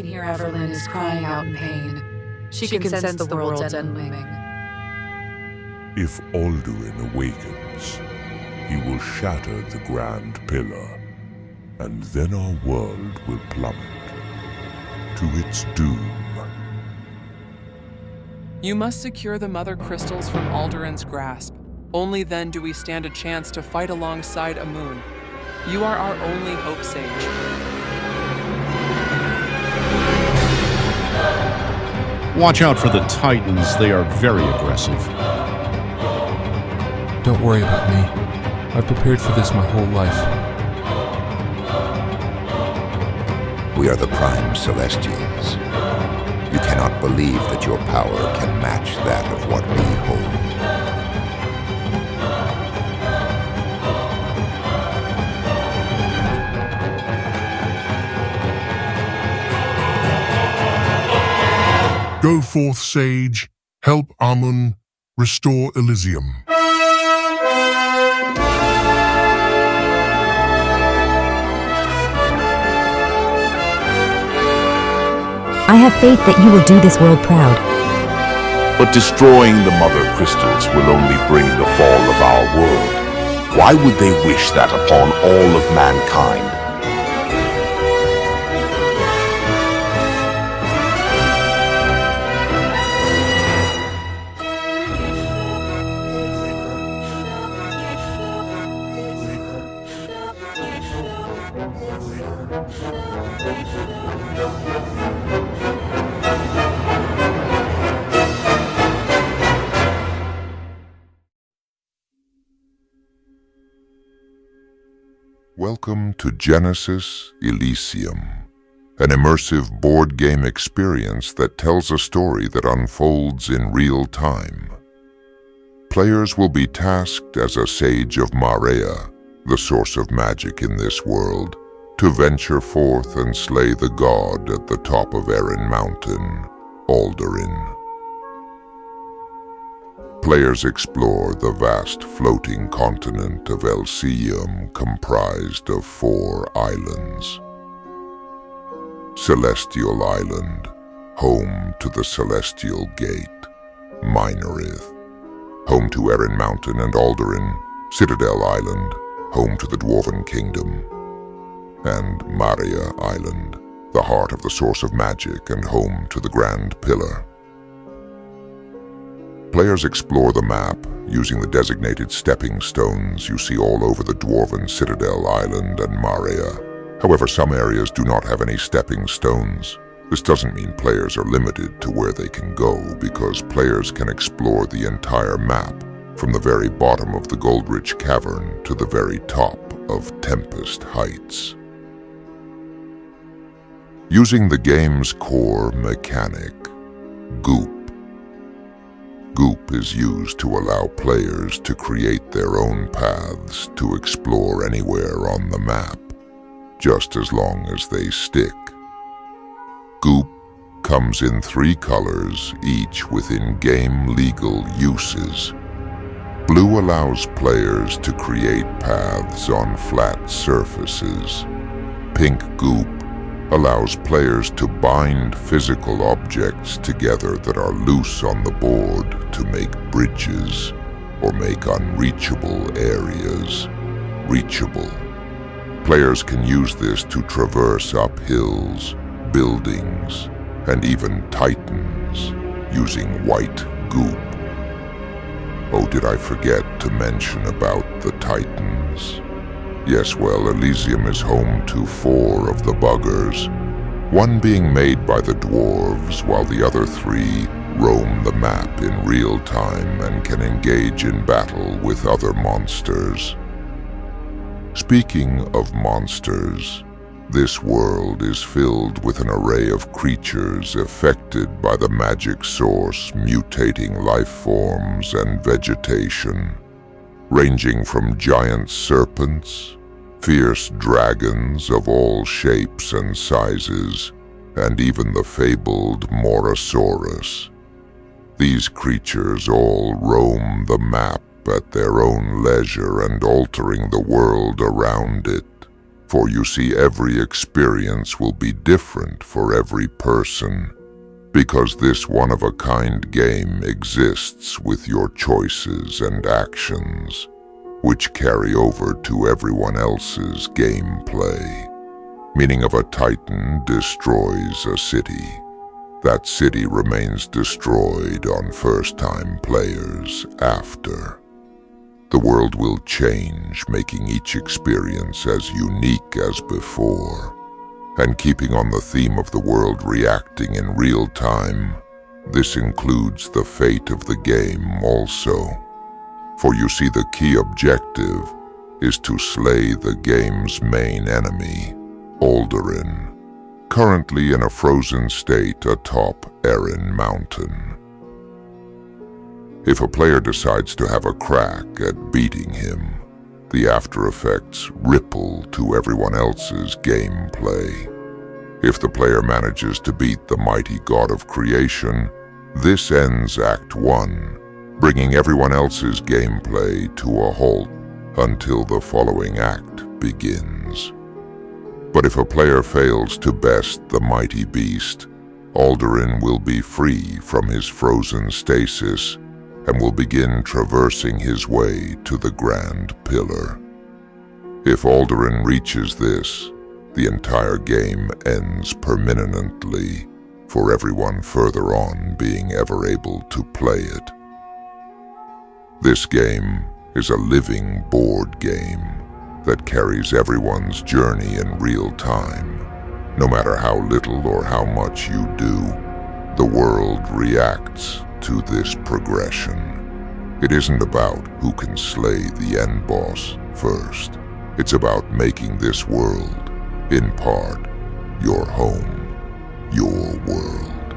hear Everlyn is crying out in pain. She can sense the world's end looming. If Alduin awakens, he will shatter the Grand Pillar, and then our world will plummet to its doom. You must secure the Mother Crystals from Alderin's grasp. Only then do we stand a chance to fight alongside Amun. You are our only hope, Sage. Watch out for the Titans. They are very aggressive. Don't worry about me. I've prepared for this my whole life. We are the Prime Celestials. You cannot believe that your power can match that of what we hold. Go forth, Sage. Help Amun. Restore Elysium. I have faith that you will do this world proud. But destroying the Mother Crystals will only bring the fall of our world. Why would they wish that upon all of mankind? Welcome to Genesis Elysium, an immersive board game experience that tells a story that unfolds in real time. Players will be tasked as a Sage of Marea, the source of magic in this world, to venture forth and slay the god at the top of Erin Mountain, Alduin. Players explore the vast floating continent of Elysium comprised of 4 islands. Celestial Island, home to the Celestial Gate, Minorith. Home to Erin Mountain and Alduin, Citadel Island, home to the Dwarven Kingdom. And Maria Island, the heart of the source of magic and home to the Grand Pillar. Players explore the map using the designated stepping stones you see all over the Dwarven Citadel Island and Maria. However, some areas do not have any stepping stones. This doesn't mean players are limited to where they can go, because players can explore the entire map, from the very bottom of the Goldrich Cavern to the very top of Tempest Heights. Using the game's core mechanic, Goop. Goop is used to allow players to create their own paths to explore anywhere on the map, just as long as they stick. Goop comes in 3 colors, each with in-game legal uses. Blue allows players to create paths on flat surfaces. Pink Goop allows players to bind physical objects together that are loose on the board to make bridges or make unreachable areas reachable. Players can use this to traverse up hills, buildings, and even titans using white goop. Oh, did I forget to mention about the titans? Yes, well, Elysium is home to 4 of the buggers, one being made by the dwarves, while the other 3 roam the map in real time and can engage in battle with other monsters. Speaking of monsters, this world is filled with an array of creatures affected by the magic source, mutating life forms and vegetation, ranging from giant serpents, fierce dragons of all shapes and sizes, and even the fabled Morosaurus. These creatures all roam the map at their own leisure and altering the world around it, For you see, every experience will be different for every person, because this one-of-a-kind game exists with your choices and actions, which carry over to everyone else's gameplay. Meaning, if a Titan destroys a city, that city remains destroyed on first-time players after. The world will change, making each experience as unique as before. And keeping on the theme of the world reacting in real time, this includes the fate of the game also. For you see, the key objective is to slay the game's main enemy, Aldurin, currently in a frozen state atop Erin Mountain. If a player decides to have a crack at beating him, the after effects ripple to everyone else's gameplay. If the player manages to beat the mighty god of creation, this ends Act 1, bringing everyone else's gameplay to a halt until the following act begins. But if a player fails to best the mighty beast, Aldurin will be free from his frozen stasis and will begin traversing his way to the Grand Pillar. If Aldurin reaches this, the entire game ends permanently, for everyone further on being ever able to play it. This game is a living board game that carries everyone's journey in real time. No matter how little or how much you do, the world reacts to this progression. It isn't about who can slay the end boss first. It's about making this world, in part, your home, your world.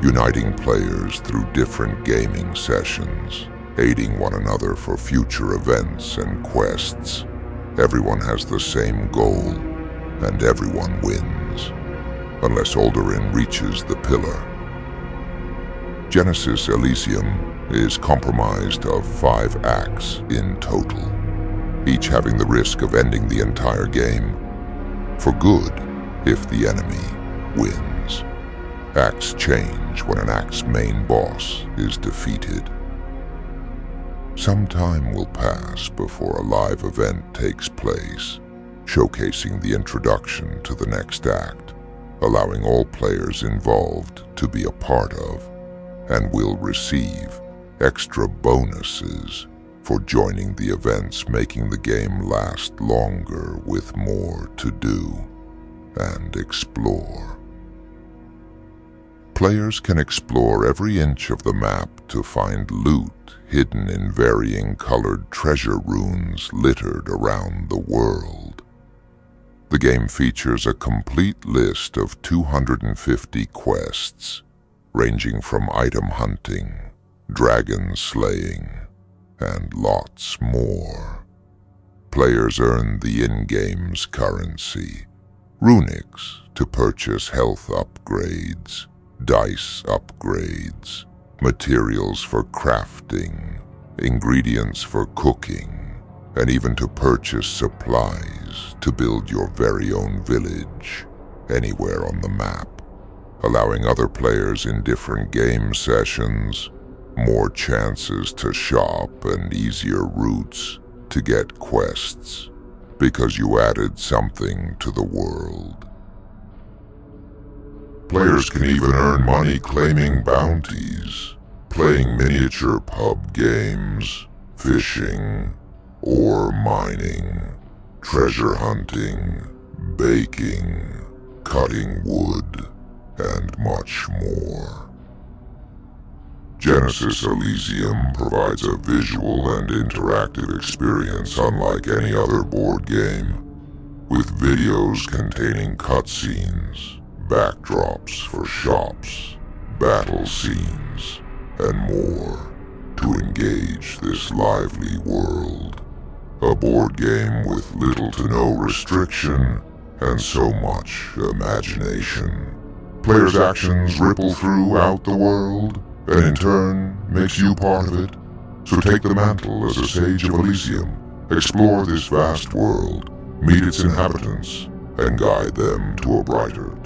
Uniting players through different gaming sessions, aiding one another for future events and quests. Everyone has the same goal, and everyone wins, unless Aldurin reaches the pillar. Genesis Elysium is comprised of 5 acts in total, each having the risk of ending the entire game for good if the enemy wins. Acts change when an act's main boss is defeated. Some time will pass before a live event takes place, showcasing the introduction to the next act, allowing all players involved to be a part of, and will receive extra bonuses for joining the events, making the game last longer with more to do and explore. Players can explore every inch of the map to find loot hidden in varying colored treasure runes littered around the world. The game features a complete list of 250 quests, ranging from item hunting, dragon slaying, and lots more. Players earn the in-game's currency, runics to purchase health upgrades, dice upgrades, materials for crafting, ingredients for cooking, and even to purchase supplies to build your very own village anywhere on the map, allowing other players in different game sessions more chances to shop and easier routes to get quests because you added something to the world. Players can even earn money claiming bounties, playing miniature pub games, fishing, ore mining, treasure hunting, baking, cutting wood, and much more. Genesis Elysium provides a visual and interactive experience unlike any other board game, with videos containing cutscenes, backdrops for shops, battle scenes, and more to engage this lively world. A board game with little to no restriction and so much imagination. Players' actions ripple throughout the world, and in turn makes you part of it. So take the mantle as a Sage of Elysium, explore this vast world, Meet its inhabitants and guide them to a brighter